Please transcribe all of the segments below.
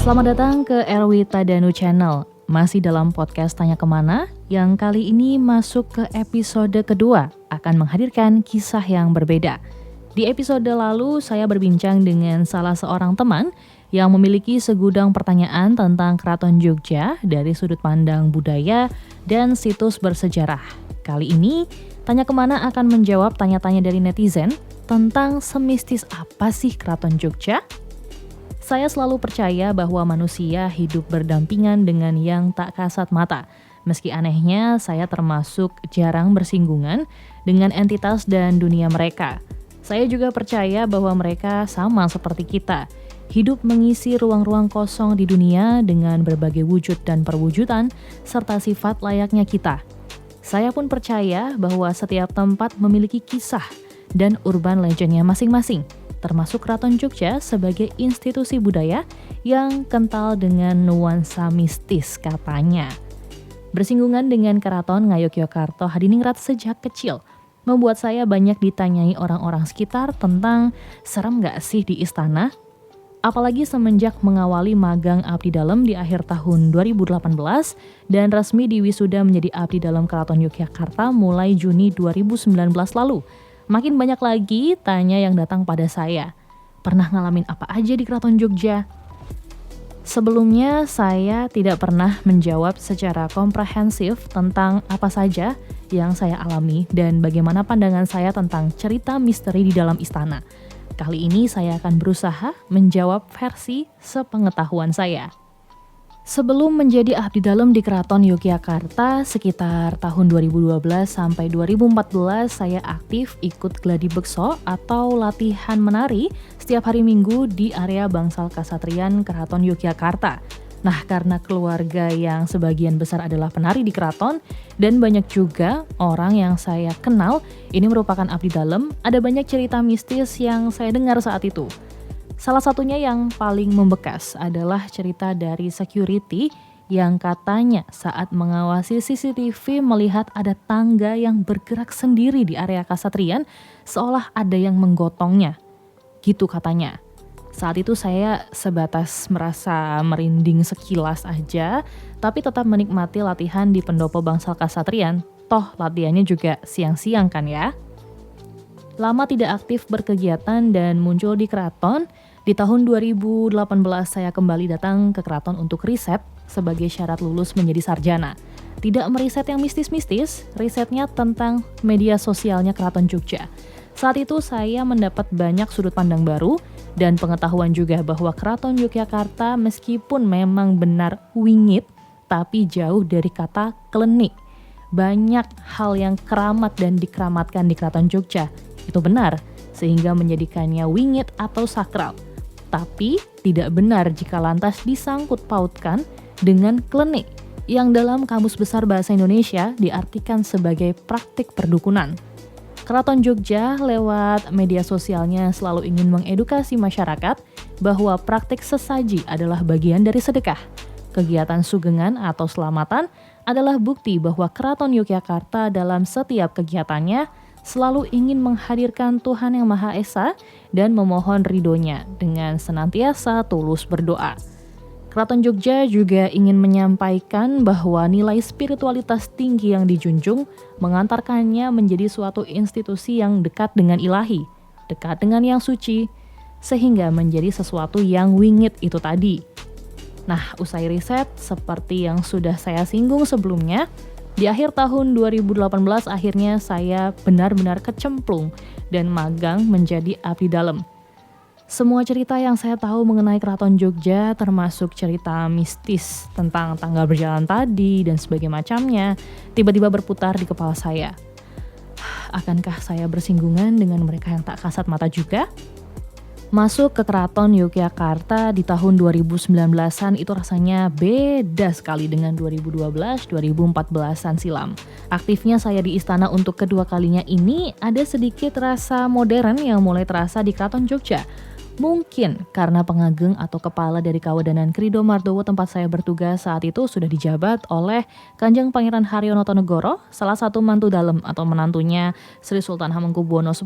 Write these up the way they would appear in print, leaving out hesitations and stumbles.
Selamat datang ke Erwita Danu Channel. Masih dalam podcast Tanya Kemana, yang kali ini masuk ke episode kedua, akan menghadirkan kisah yang berbeda. Di episode lalu, saya berbincang dengan salah seorang teman yang memiliki segudang pertanyaan tentang Keraton Jogja dari sudut pandang budaya dan situs bersejarah. Kali ini, Tanya Kemana akan menjawab tanya-tanya dari netizen tentang semistis apa sih Keraton Jogja? Saya selalu percaya bahwa manusia hidup berdampingan dengan yang tak kasat mata. Meski anehnya, saya termasuk jarang bersinggungan dengan entitas dan dunia mereka. Saya juga percaya bahwa mereka sama seperti kita, hidup mengisi ruang-ruang kosong di dunia dengan berbagai wujud dan perwujudan, serta sifat layaknya kita. Saya pun percaya bahwa setiap tempat memiliki kisah dan urban legendnya masing-masing, termasuk Keraton Jogja sebagai institusi budaya yang kental dengan nuansa mistis katanya. Bersinggungan dengan Keraton Ngayogyakarta Hadiningrat sejak kecil membuat saya banyak ditanyai orang-orang sekitar tentang serem gak sih di istana? Apalagi semenjak mengawali magang abdi dalam di akhir tahun 2018 dan resmi diwisuda menjadi abdi dalam Keraton Yogyakarta mulai Juni 2019 lalu. Makin banyak lagi tanya yang datang pada saya. Pernah ngalamin apa aja di Keraton Jogja? Sebelumnya saya tidak pernah menjawab secara komprehensif tentang apa saja yang saya alami dan bagaimana pandangan saya tentang cerita misteri di dalam istana. Kali ini saya akan berusaha menjawab versi sepengetahuan saya. Sebelum menjadi abdi dalam di Keraton Yogyakarta sekitar tahun 2012 sampai 2014 saya aktif ikut gladi bekso atau latihan menari setiap hari Minggu di area Bangsal Kasatriyan Keraton Yogyakarta. Nah, karena keluarga yang sebagian besar adalah penari di keraton dan banyak juga orang yang saya kenal ini merupakan abdi dalam, ada banyak cerita mistis yang saya dengar saat itu. Salah satunya yang paling membekas adalah cerita dari security yang katanya saat mengawasi CCTV melihat ada tangga yang bergerak sendiri di area Kasatriyan seolah ada yang menggotongnya. Gitu katanya. Saat itu saya sebatas merasa merinding sekilas aja, tapi tetap menikmati latihan di pendopo Bangsal Kasatriyan. Toh latihannya juga siang-siang kan ya. Lama tidak aktif berkegiatan dan muncul di keraton. Di tahun 2018 saya kembali datang ke keraton untuk riset sebagai syarat lulus menjadi sarjana. Tidak meriset yang mistis-mistis, risetnya tentang media sosialnya Keraton Jogja. Saat itu saya mendapat banyak sudut pandang baru dan pengetahuan juga bahwa Keraton Yogyakarta meskipun memang benar wingit, tapi jauh dari kata klenik. Banyak hal yang keramat dan dikeramatkan di Keraton Jogja. Itu benar, sehingga menjadikannya wingit atau sakral. Tapi tidak benar jika lantas disangkut pautkan dengan klenik yang dalam Kamus Besar Bahasa Indonesia diartikan sebagai praktik perdukunan. Keraton Jogja lewat media sosialnya selalu ingin mengedukasi masyarakat bahwa praktik sesaji adalah bagian dari sedekah. Kegiatan sugengan atau selamatan adalah bukti bahwa Keraton Yogyakarta dalam setiap kegiatannya selalu ingin menghadirkan Tuhan Yang Maha Esa dan memohon ridhonya dengan senantiasa tulus berdoa. Keraton Jogja juga ingin menyampaikan bahwa nilai spiritualitas tinggi yang dijunjung mengantarkannya menjadi suatu institusi yang dekat dengan ilahi, dekat dengan yang suci, sehingga menjadi sesuatu yang wingit itu tadi. Nah, usai riset seperti yang sudah saya singgung sebelumnya, di akhir tahun 2018 akhirnya saya benar-benar kecemplung dan magang menjadi abdi dalam. Semua cerita yang saya tahu mengenai Keraton Jogja termasuk cerita mistis tentang tanggal berjalan tadi dan sebagainya macamnya tiba-tiba berputar di kepala saya. Akankah saya bersinggungan dengan mereka yang tak kasat mata juga? Masuk ke Keraton Yogyakarta di tahun 2019-an itu rasanya beda sekali dengan 2012-2014-an silam. Aktifnya saya di istana untuk kedua kalinya ini ada sedikit rasa modern yang mulai terasa di Keraton Jogja. Mungkin karena pengageng atau kepala dari Kawedanan Krido Mardowo tempat saya bertugas saat itu sudah dijabat oleh Kanjeng Pangeran Haryonotonegoro, salah satu mantu dalem atau menantunya Sri Sultan Hamengkubuwono X,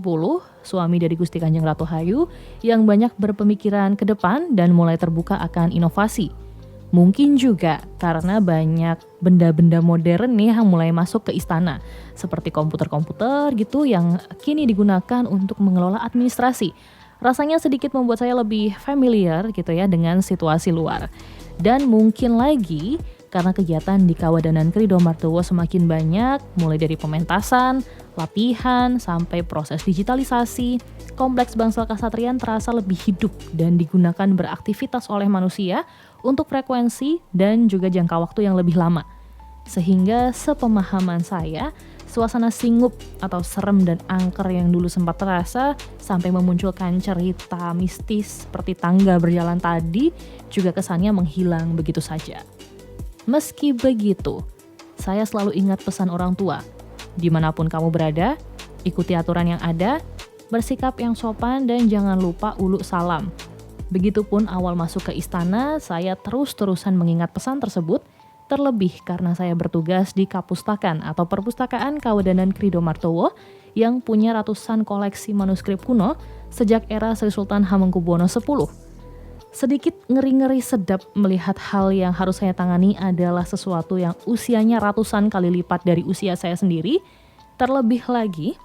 suami dari Gusti Kanjeng Ratu Hayu, yang banyak berpemikiran ke depan dan mulai terbuka akan inovasi. Mungkin juga karena banyak benda-benda modern nih yang mulai masuk ke istana, seperti komputer-komputer gitu yang kini digunakan untuk mengelola administrasi. Rasanya sedikit membuat saya lebih familiar gitu ya dengan situasi luar. Dan mungkin lagi karena kegiatan di Kawedanan Krido Mardowo semakin banyak, mulai dari pementasan, latihan, sampai proses digitalisasi, kompleks Bangsal Kasatriyan terasa lebih hidup dan digunakan beraktivitas oleh manusia untuk frekuensi dan juga jangka waktu yang lebih lama. Sehingga sepemahaman saya, suasana singup atau serem dan angker yang dulu sempat terasa sampai memunculkan cerita mistis seperti tangga berjalan tadi juga kesannya menghilang begitu saja. Meski begitu, saya selalu ingat pesan orang tua. Dimanapun kamu berada, ikuti aturan yang ada, bersikap yang sopan dan jangan lupa uluk salam. Begitupun awal masuk ke istana, saya terus-terusan mengingat pesan tersebut, terlebih karena saya bertugas di Kapustakan atau Perpustakaan Kawedanan Krido Mardowo yang punya ratusan koleksi manuskrip kuno sejak era Sri Sultan Hamengkubuwono X. Sedikit ngeri-ngeri sedap melihat hal yang harus saya tangani adalah sesuatu yang usianya ratusan kali lipat dari usia saya sendiri. Terlebih lagi,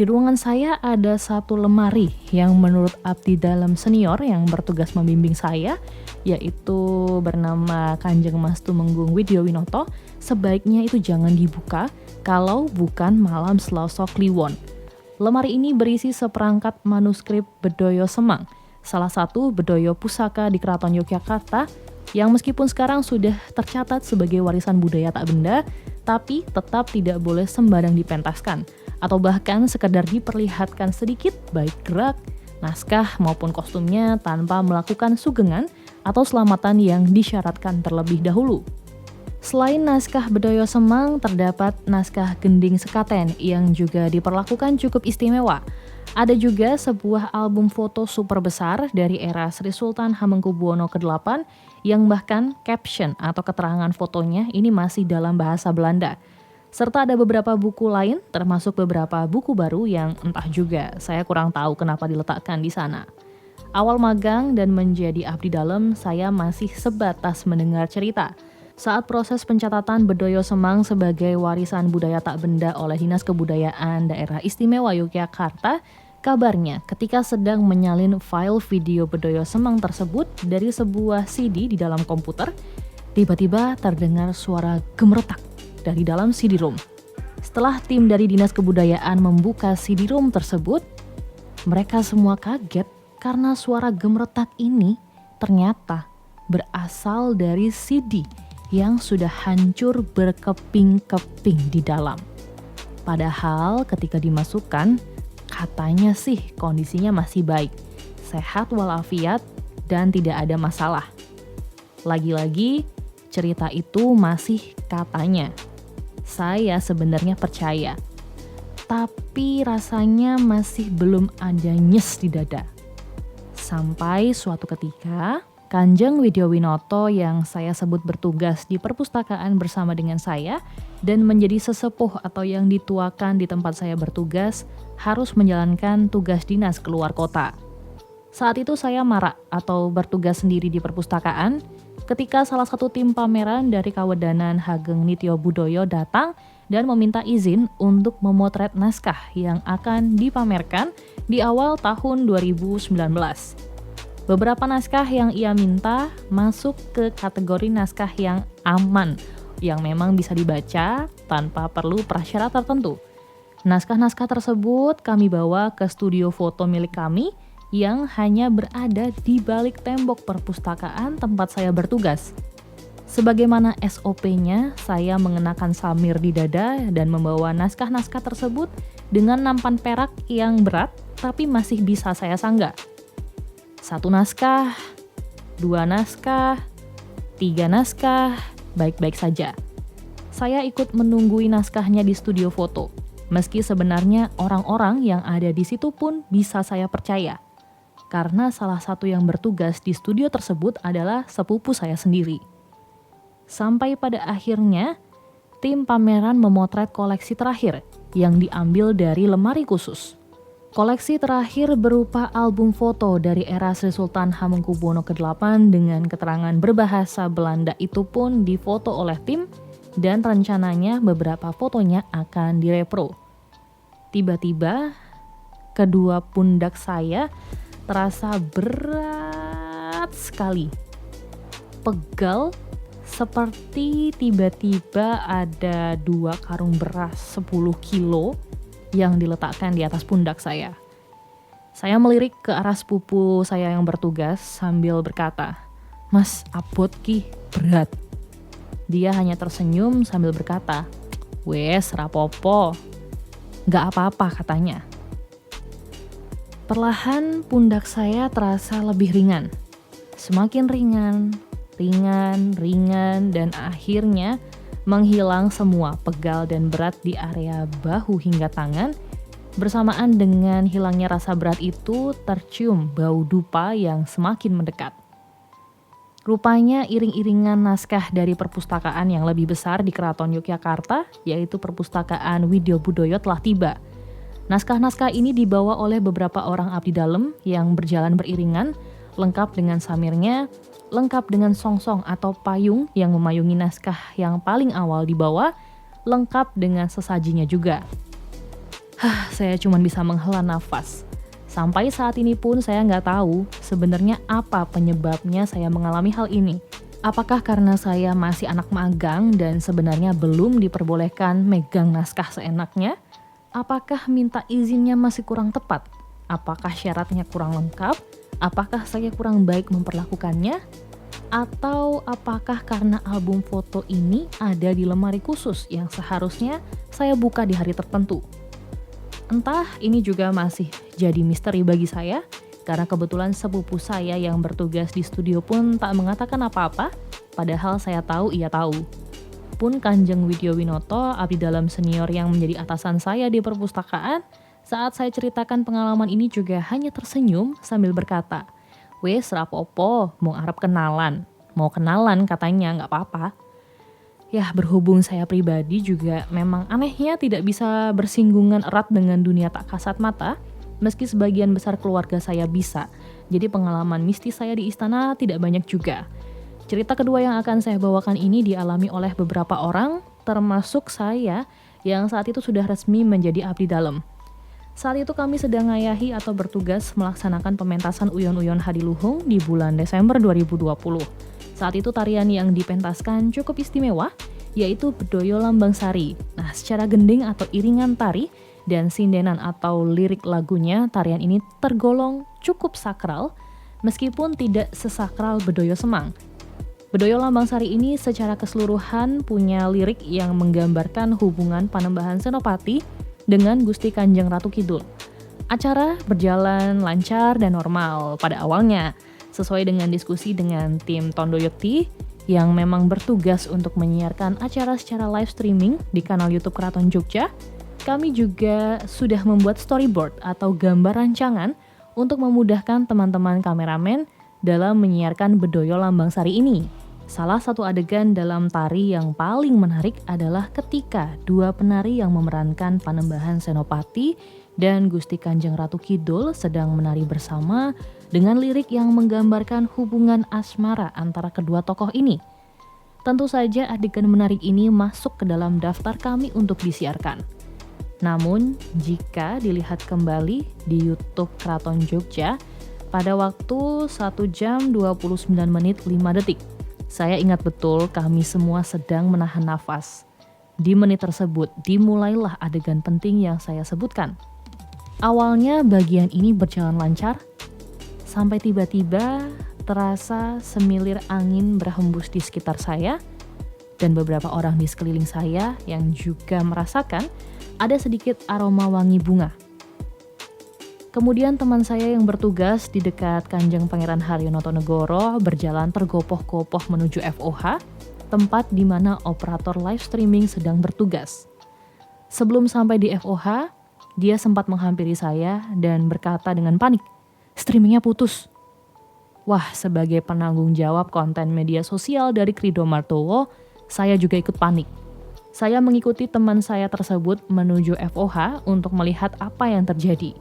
di ruangan saya ada satu lemari yang menurut abdi dalam senior yang bertugas membimbing saya, yaitu bernama Kanjeng Mas Tumenggung Widyowinoto, sebaiknya itu jangan dibuka kalau bukan malam Selasa Kliwon. Lemari ini berisi seperangkat manuskrip Bedoyo Semang, salah satu bedoyo pusaka di Keraton Yogyakarta yang meskipun sekarang sudah tercatat sebagai warisan budaya tak benda, tapi tetap tidak boleh sembarang dipentaskan atau bahkan sekedar diperlihatkan sedikit baik gerak, naskah maupun kostumnya tanpa melakukan sugengan atau selamatan yang disyaratkan terlebih dahulu. Selain naskah Bedoyo Semang, terdapat naskah Gending Sekaten yang juga diperlakukan cukup istimewa. Ada juga sebuah album foto super besar dari era Sri Sultan Hamengkubuwono ke-8 yang bahkan caption atau keterangan fotonya ini masih dalam bahasa Belanda. Serta ada beberapa buku lain, termasuk beberapa buku baru yang entah juga saya kurang tahu kenapa diletakkan di sana. Awal magang dan menjadi abdi dalam, saya masih sebatas mendengar cerita. Saat proses pencatatan Bedoyo Semang sebagai warisan budaya tak benda oleh Dinas Kebudayaan Daerah Istimewa Yogyakarta, kabarnya ketika sedang menyalin file video Bedoyo Semang tersebut dari sebuah CD di dalam komputer, tiba-tiba terdengar suara gemeretak dari dalam CD-ROM. Setelah tim dari Dinas Kebudayaan membuka CD-ROM tersebut, mereka semua kaget karena suara gemeretak ini ternyata berasal dari CD yang sudah hancur berkeping-keping di dalam. Padahal ketika dimasukkan, katanya sih kondisinya masih baik, sehat walafiat dan tidak ada masalah. Lagi-lagi cerita itu masih katanya. Saya sebenarnya percaya, tapi rasanya masih belum ada nyes di dada. Sampai suatu ketika, Kanjeng Widyowinoto yang saya sebut bertugas di perpustakaan bersama dengan saya dan menjadi sesepuh atau yang dituakan di tempat saya bertugas harus menjalankan tugas dinas keluar kota. Saat itu saya marak atau bertugas sendiri di perpustakaan ketika salah satu tim pameran dari Kawedanan Hageng Nityo Budoyo datang dan meminta izin untuk memotret naskah yang akan dipamerkan di awal tahun 2019. Beberapa naskah yang ia minta masuk ke kategori naskah yang aman, yang memang bisa dibaca tanpa perlu prasyarat tertentu. Naskah-naskah tersebut kami bawa ke studio foto milik kami yang hanya berada di balik tembok perpustakaan tempat saya bertugas. Sebagaimana SOP-nya, saya mengenakan samir di dada dan membawa naskah-naskah tersebut dengan nampan perak yang berat tapi masih bisa saya sanggah. 1 naskah, 2 naskah, 3 naskah, baik-baik saja. Saya ikut menunggui naskahnya di studio foto, meski sebenarnya orang-orang yang ada di situ pun bisa saya percaya. karena salah satu yang bertugas di studio tersebut adalah sepupu saya sendiri. Sampai pada akhirnya, tim pameran memotret koleksi terakhir yang diambil dari lemari khusus. Koleksi terakhir berupa album foto dari era Sri Sultan Hamengkubuwono ke-8 dengan keterangan berbahasa Belanda itu pun difoto oleh tim dan rencananya beberapa fotonya akan direpro. Tiba-tiba, kedua pundak saya terasa berat sekali. Pegal seperti tiba-tiba ada 2 karung beras 10 kilo yang diletakkan di atas pundak saya. Saya melirik ke arah sepupu saya yang bertugas sambil berkata, "Mas, abot ki, berat." Dia hanya tersenyum sambil berkata, "Wes, rapopo. Gak apa-apa," katanya. Perlahan pundak saya terasa lebih ringan. Semakin ringan, dan akhirnya menghilang semua pegal dan berat di area bahu hingga tangan. Bersamaan dengan hilangnya rasa berat itu, tercium bau dupa yang semakin mendekat. Rupanya iring-iringan naskah dari perpustakaan yang lebih besar di Keraton Yogyakarta, yaitu Perpustakaan Widyo Budoyo telah tiba. Naskah-naskah ini dibawa oleh beberapa orang abdi dalem yang berjalan beriringan, lengkap dengan samirnya, lengkap dengan songsong atau payung yang memayungi naskah yang paling awal dibawa, lengkap dengan sesajinya juga. Saya cuma bisa menghela nafas. Sampai saat ini pun saya nggak tahu sebenarnya apa penyebabnya saya mengalami hal ini. Apakah karena saya masih anak magang dan sebenarnya belum diperbolehkan megang naskah seenaknya? Apakah minta izinnya masih kurang tepat? Apakah syaratnya kurang lengkap? Apakah saya kurang baik memperlakukannya? Atau apakah karena album foto ini ada di lemari khusus yang seharusnya saya buka di hari tertentu? Entah, ini juga masih jadi misteri bagi saya, karena kebetulan sepupu saya yang bertugas di studio pun tak mengatakan apa-apa, padahal saya tahu ia tahu. Pun Kanjeng Widyo Winoto, abdi dalam senior yang menjadi atasan saya di perpustakaan, saat saya ceritakan pengalaman ini juga hanya tersenyum sambil berkata, "Wes rapopo, mau arep kenalan." Mau kenalan katanya, nggak apa-apa. Ya, berhubung saya pribadi juga memang anehnya tidak bisa bersinggungan erat dengan dunia tak kasat mata, meski sebagian besar keluarga saya bisa. Jadi pengalaman mistis saya di istana tidak banyak juga. Cerita kedua yang akan saya bawakan ini dialami oleh beberapa orang, termasuk saya yang saat itu sudah resmi menjadi abdi dalem. Saat itu kami sedang ngayahi atau bertugas melaksanakan pementasan Uyon-Uyon Hadiluhung di bulan Desember 2020. Saat itu tarian yang dipentaskan cukup istimewa, yaitu Bedoyo Lambang Sari. Nah, secara gending atau iringan tari dan sindenan atau lirik lagunya, tarian ini tergolong cukup sakral, meskipun tidak sesakral Bedoyo Semang. Bedoyo Lambang Sari ini secara keseluruhan punya lirik yang menggambarkan hubungan Panembahan Senopati dengan Gusti Kanjeng Ratu Kidul. Acara berjalan lancar dan normal pada awalnya, sesuai dengan diskusi dengan tim Tondo Yekti yang memang bertugas untuk menyiarkan acara secara live streaming di kanal YouTube Keraton Jogja. Kami juga sudah membuat storyboard atau gambar rancangan untuk memudahkan teman-teman kameramen dalam menyiarkan Bedoyo Lambang Sari ini. Salah satu adegan dalam tari yang paling menarik adalah ketika dua penari yang memerankan Panembahan Senopati dan Gusti Kanjeng Ratu Kidul sedang menari bersama dengan lirik yang menggambarkan hubungan asmara antara kedua tokoh ini. Tentu saja adegan menarik ini masuk ke dalam daftar kami untuk disiarkan. Namun, jika dilihat kembali di YouTube Keraton Jogja, pada waktu 1 jam 29 menit 5 detik, saya ingat betul kami semua sedang menahan nafas. Di menit tersebut dimulailah adegan penting yang saya sebutkan. Awalnya bagian ini berjalan lancar, sampai tiba-tiba terasa semilir angin berhembus di sekitar saya, dan beberapa orang di sekeliling saya yang juga merasakan ada sedikit aroma wangi bunga. Kemudian teman saya yang bertugas di dekat Kanjeng Pangeran Haryonotonegoro berjalan tergopoh-gopoh menuju FOH, tempat di mana operator live streaming sedang bertugas. Sebelum sampai di FOH, dia sempat menghampiri saya dan berkata dengan panik, streamingnya putus. Wah, sebagai penanggung jawab konten media sosial dari Krido Martowo, saya juga ikut panik. Saya mengikuti teman saya tersebut menuju FOH untuk melihat apa yang terjadi.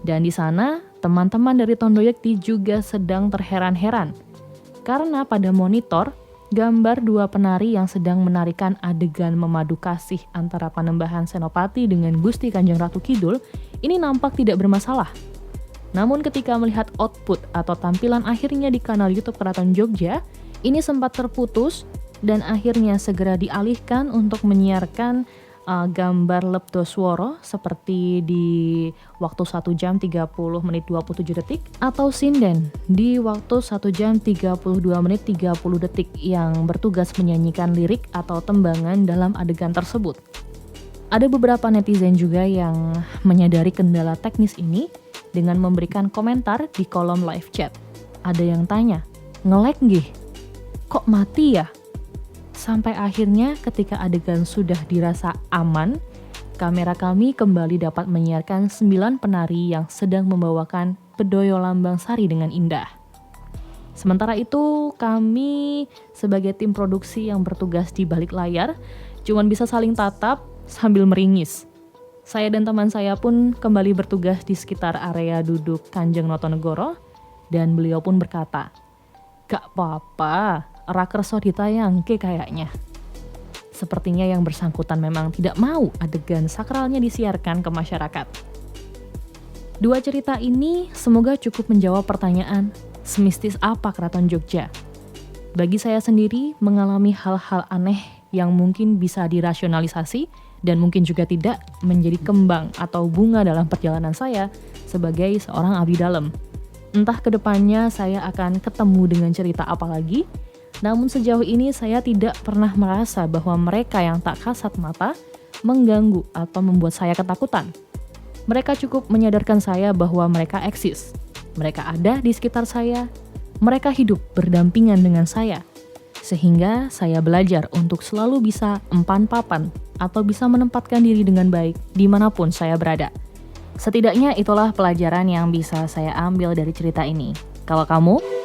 Dan di sana, teman-teman dari Tondo Yekti juga sedang terheran-heran. Karena pada monitor, gambar dua penari yang sedang menarikan adegan memadu kasih antara Panembahan Senopati dengan Gusti Kanjeng Ratu Kidul ini nampak tidak bermasalah. Namun ketika melihat output atau tampilan akhirnya di kanal YouTube Keraton Jogja, ini sempat terputus dan akhirnya segera dialihkan untuk menyiarkan gambar Lebdosworo seperti di waktu 1 jam 30 menit 27 detik atau sinden di waktu 1 jam 32 menit 30 detik yang bertugas menyanyikan lirik atau tembangan dalam adegan tersebut. Ada beberapa netizen juga yang menyadari kendala teknis ini dengan memberikan komentar di kolom live chat. Ada yang tanya, "Nge-lag nggih? Kok mati ya?" Sampai akhirnya ketika adegan sudah dirasa aman, kamera kami kembali dapat menyiarkan 9 penari yang sedang membawakan Bedoyo Lambang Sari dengan indah. Sementara itu, kami sebagai tim produksi yang bertugas di balik layar cuma bisa saling tatap sambil meringis. Saya dan teman saya pun kembali bertugas di sekitar area duduk Kanjeng Notonegoro dan beliau pun berkata, "Gak apa-apa, rakerso ditayangke kayaknya." Sepertinya yang bersangkutan memang tidak mau adegan sakralnya disiarkan ke masyarakat. Dua cerita ini semoga cukup menjawab pertanyaan, semistis apa Keraton Jogja? Bagi saya sendiri mengalami hal-hal aneh yang mungkin bisa dirasionalisasi dan mungkin juga tidak menjadi kembang atau bunga dalam perjalanan saya sebagai seorang abdi dalam. Entah kedepannya saya akan ketemu dengan cerita apa lagi, namun sejauh ini saya tidak pernah merasa bahwa mereka yang tak kasat mata mengganggu atau membuat saya ketakutan. Mereka cukup menyadarkan saya bahwa mereka eksis. Mereka ada di sekitar saya, mereka hidup berdampingan dengan saya. Sehingga saya belajar untuk selalu bisa empan papan atau bisa menempatkan diri dengan baik dimanapun saya berada. Setidaknya itulah pelajaran yang bisa saya ambil dari cerita ini. Kalau kamu?